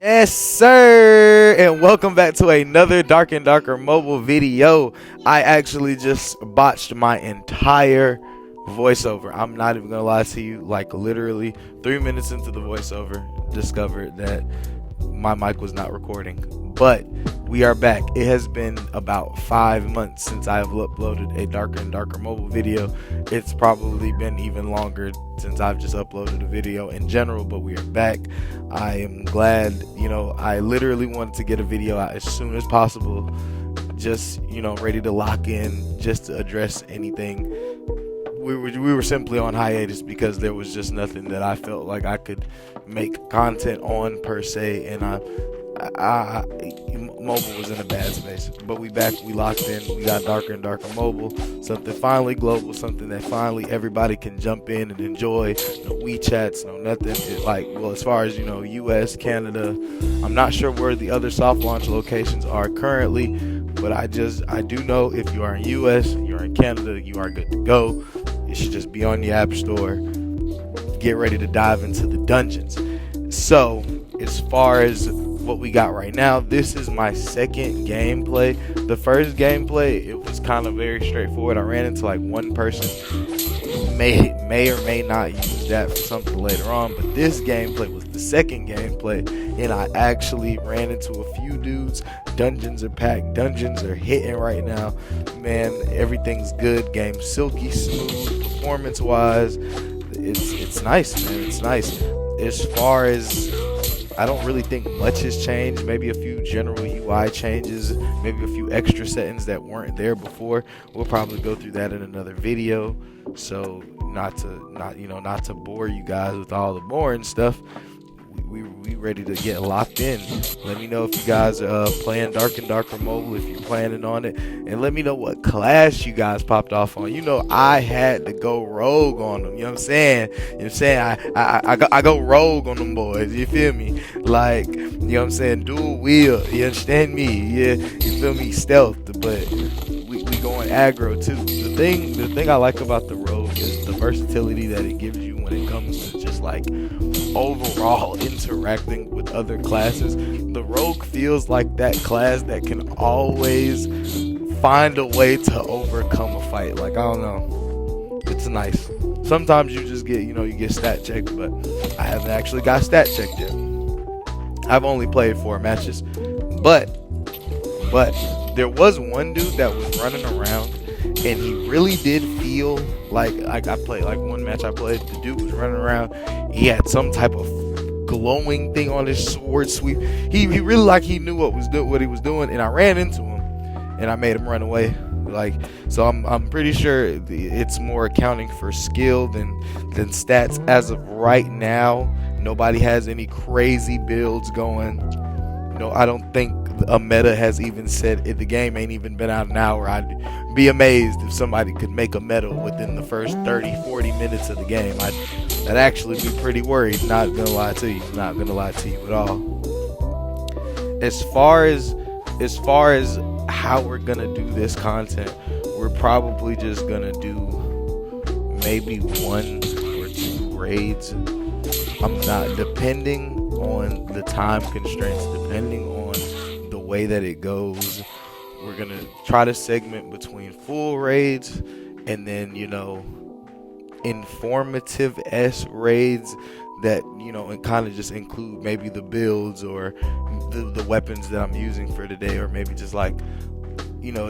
Yes, sir, and welcome back to another Dark and Darker mobile video. I actually just botched my entire voiceover. I'm not even gonna lie to you. Like literally 3 minutes into the voiceover, discovered that my mic was not recording. But we are back. It has been about 5 months since I have uploaded a Darker and Darker mobile video. It's probably been even longer since I've just uploaded a video in general, but we are back. I am glad, I literally wanted to get a video out as soon as possible, just, ready to lock in, just to address anything. We were simply on hiatus because there was just nothing that I felt like I could make content on per se, and mobile was in a bad space. But we back, we locked in, we got Darker and Darker mobile, something finally global, something that finally everybody can jump in and enjoy. No WeChats, no nothing. As far as US, Canada, I'm not sure where the other soft launch locations are currently, but I do know if you are in US, you're in Canada, you are good to go. It should just be on the App Store. Get ready to dive into the dungeons. So, as far as what we got right now, this is my second gameplay. The first gameplay, it was kind of very straightforward. I ran into like one person, may or may not use that for something later on, but this gameplay was the second gameplay, and I actually ran into a few dudes. Dungeons are packed, dungeons are hitting right now, man. Everything's good, game silky smooth, performance wise. It's nice, man. It's nice. As far as, I don't really think much has changed. Maybe a few general UI changes, maybe a few extra settings that weren't there before. We'll probably go through that in another video. So not to bore you guys with all the boring stuff. We ready to get locked in. Let me know if you guys are playing Dark and Darker mobile, if you're planning on it, and let me know what class you guys popped off on. I had to go rogue on them. You know what I'm saying? I go rogue on them boys. You feel me? Like, dual wheel. You understand me? Yeah, you feel me? Stealth, but we going aggro too. The thing I like about the rogue is the versatility that it gives you when it comes to just like overall interacting with other classes. The rogue feels like that class that can always find a way to overcome a fight. Like, I don't know, it's nice. Sometimes you just get, you get stat checked, but I haven't actually got stat checked yet. I've only played 4 matches, but there was one dude that was running around, and he really did feel like I played like one match I played. The dude was running around. He had some type of glowing thing on his sword sweep. He really like he knew what he was doing, and I ran into him, and I made him run away. So I'm pretty sure it's more accounting for skill than stats as of right now. Nobody has any crazy builds going. I don't think a meta has even said it. The game ain't even been out an hour. I'd be amazed if somebody could make a meta within the first 30-40 minutes of the game. I'd actually be pretty worried. Not gonna lie to you at all. As far as how we're gonna do this content, we're probably just gonna do maybe 1 or 2 raids. I'm not, depending on the time constraints, depending on the way that it goes, we're gonna try to segment between full raids and then informative raids that and kind of just include maybe the builds or the weapons that I'm using for today, or maybe just like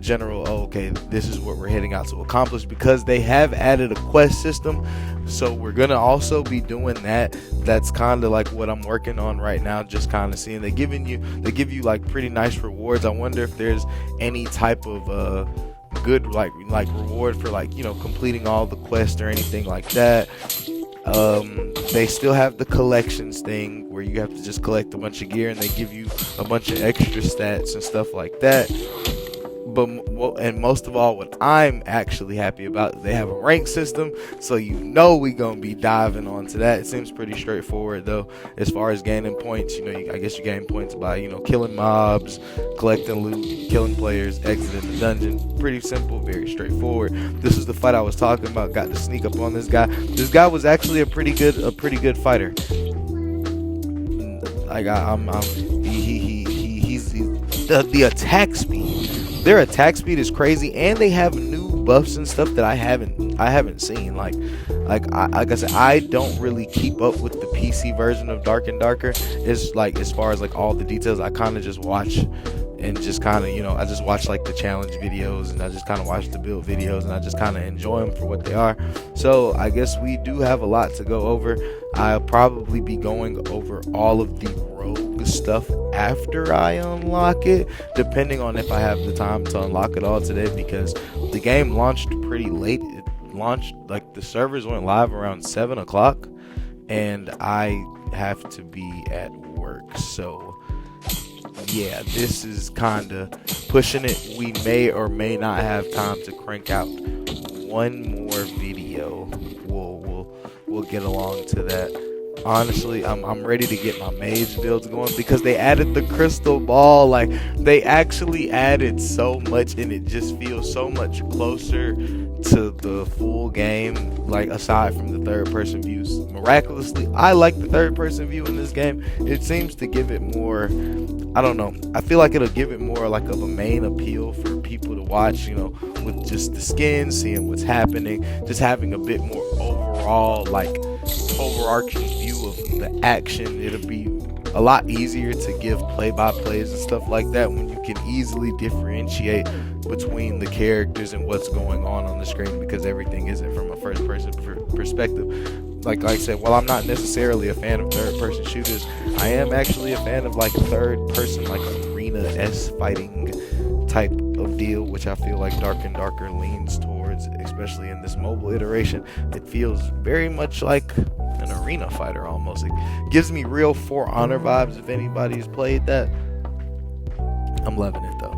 general, okay, this is what we're heading out to accomplish, because they have added a quest system. So we're gonna also be doing that. That's kind of like what I'm working on right now, just kind of seeing they give you like pretty nice rewards. I wonder if there's any type of good like reward for completing all the quests or anything like that. They still have the collections thing where you have to just collect a bunch of gear, and they give you a bunch of extra stats and stuff like that. And most of all, what I'm actually happy about, they have a rank system, so we gonna be diving onto that. It seems pretty straightforward though, as far as gaining points. I guess you gain points by killing mobs, collecting loot, killing players, exiting the dungeon. Pretty simple, very straightforward. This is the fight I was talking about. Got to sneak up on this guy. This guy was actually a pretty good fighter. Like the attack speed. Their attack speed is crazy, and they have new buffs and stuff that I haven't seen. Like I said, I don't really keep up with the PC version of Dark and Darker. It's like, as far as like all the details, I kind of just watch and just kind of, I just watch like the challenge videos, and I just kind of watch the build videos, and I just kind of enjoy them for what they are. So I guess we do have a lot to go over. I'll probably be going over all of the rogue stuff after I unlock it, depending on if I have the time to unlock it all today, because the game launched pretty late. It launched, like, the servers went live around 7 o'clock, and I have to be at work. So yeah, this is kind of pushing it. We may or may not have time to crank out one more video. We'll get along to that. Honestly, I'm ready to get my mage builds going, because they added the crystal ball. Like, they actually added so much, and it just feels so much closer to the full game, like, aside from the third person views. Miraculously, I like the third person view in this game. It seems to give it more, I don't know, I feel like it'll give it more like of a main appeal for people to watch, with just the skin, seeing what's happening, just having a bit more overall, like, overarching view of the action. It'll be a lot easier to give play-by-plays and stuff like that when you can easily differentiate between the characters and what's going on the screen, because everything isn't from a first-person perspective. Like I said, while I'm not necessarily a fan of third-person shooters, I am actually a fan of, like, third-person, like, arena-esque fighting type of deal, which I feel like Dark and Darker leans towards, especially in this mobile iteration. It feels very much like an arena fighter almost. It gives me real For Honor vibes, if anybody's played that. I'm loving it though.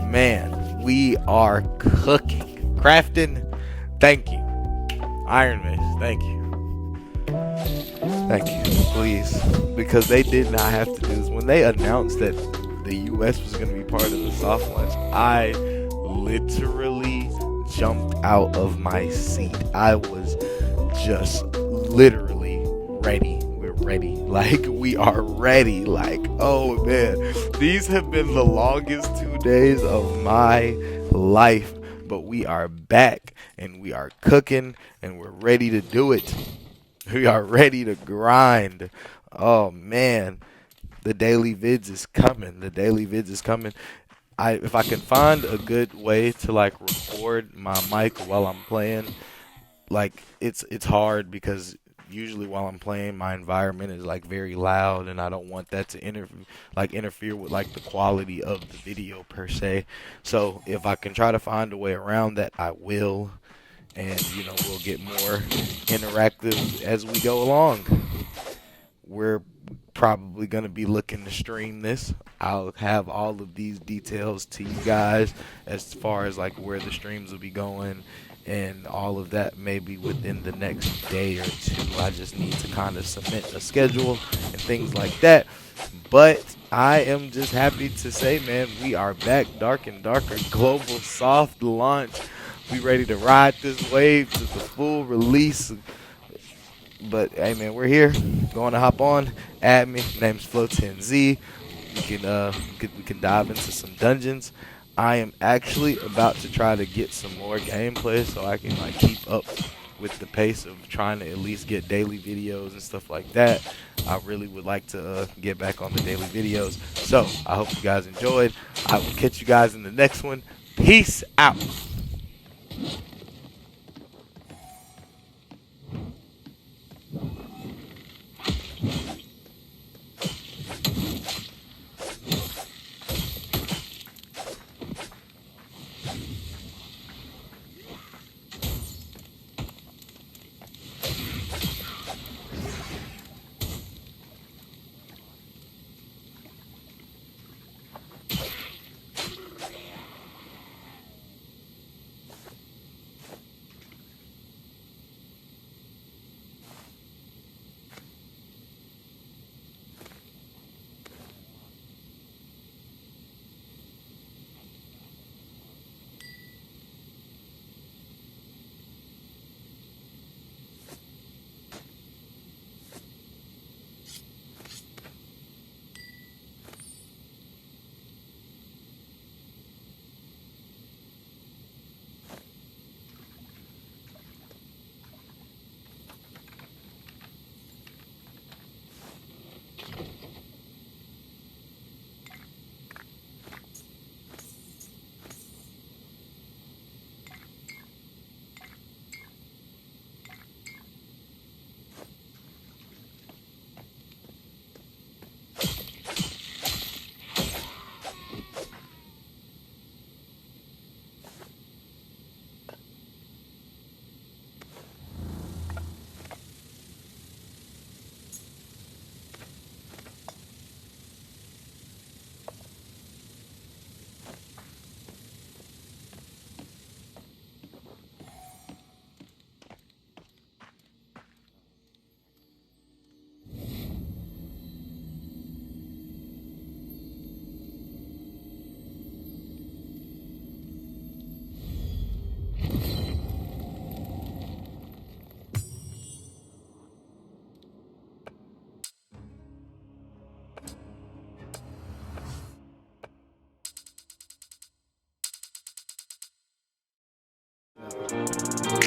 Man, we are cooking. Crafton, thank you. Iron Mace, thank you. Thank you, please. Because they did not have to do this. When they announced that the US was going to be part of the soft launch, I literally jumped out of my seat. I was just literally ready. We're ready. Like, we are ready. Like, oh man, these have been the longest 2 days of my life, but we are back, and we are cooking, and we're ready to do it. We are ready to grind. Oh man, the daily vids is coming. The daily vids is coming. If I can find a good way to, like, record my mic while I'm playing, like, it's hard, because usually while I'm playing, my environment is, like, very loud, and I don't want that to interfere with, like, the quality of the video per se. So if I can try to find a way around that, I will, and we'll get more interactive as we go along. We're probably going to be looking to stream this. I'll have all of these details to you guys as far as, like, where the streams will be going, and all of that maybe within the next day or two. I just need to kind of cement a schedule and things like that. But I am just happy to say, man, we are back. Dark and Darker global soft launch. We ready to ride this wave to the full release. But hey, man, we're here. Going to hop on. Add me. Name's Flo10Z. We can dive into some dungeons. I am actually about to try to get some more gameplay so I can, like, keep up with the pace of trying to at least get daily videos and stuff like that. I really would like to get back on the daily videos. So I hope you guys enjoyed. I will catch you guys in the next one. Peace out.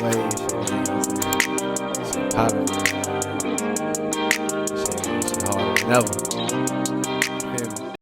way. Shit, popping. Shit harder than ever.